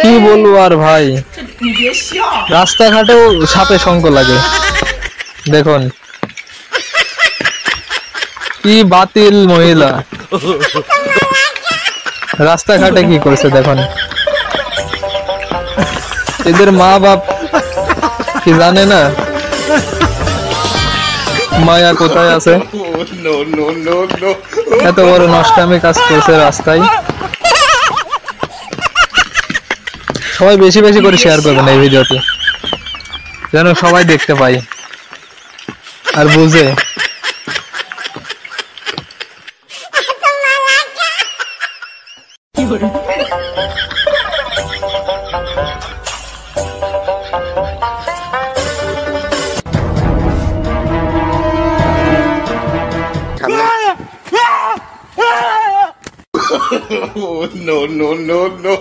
কি বলবো আর ভাই, রাস্তাঘাটেও সাপে সঙ্গ লাগে। দেখুন কি বাতিল মহিলা, রাস্তাঘাটে কি করছে দেখুন। এদের মা বাপ কি জানে না মায়া কোথায় আছে? এত বড় নষ্টামি কাজ করছে রাস্তায়। সবাই বেশি বেশি করে শেয়ার করবেন এই ভিডিওটি, যেন সবাই দেখতে পায় আর বুঝে। No, no, no, no.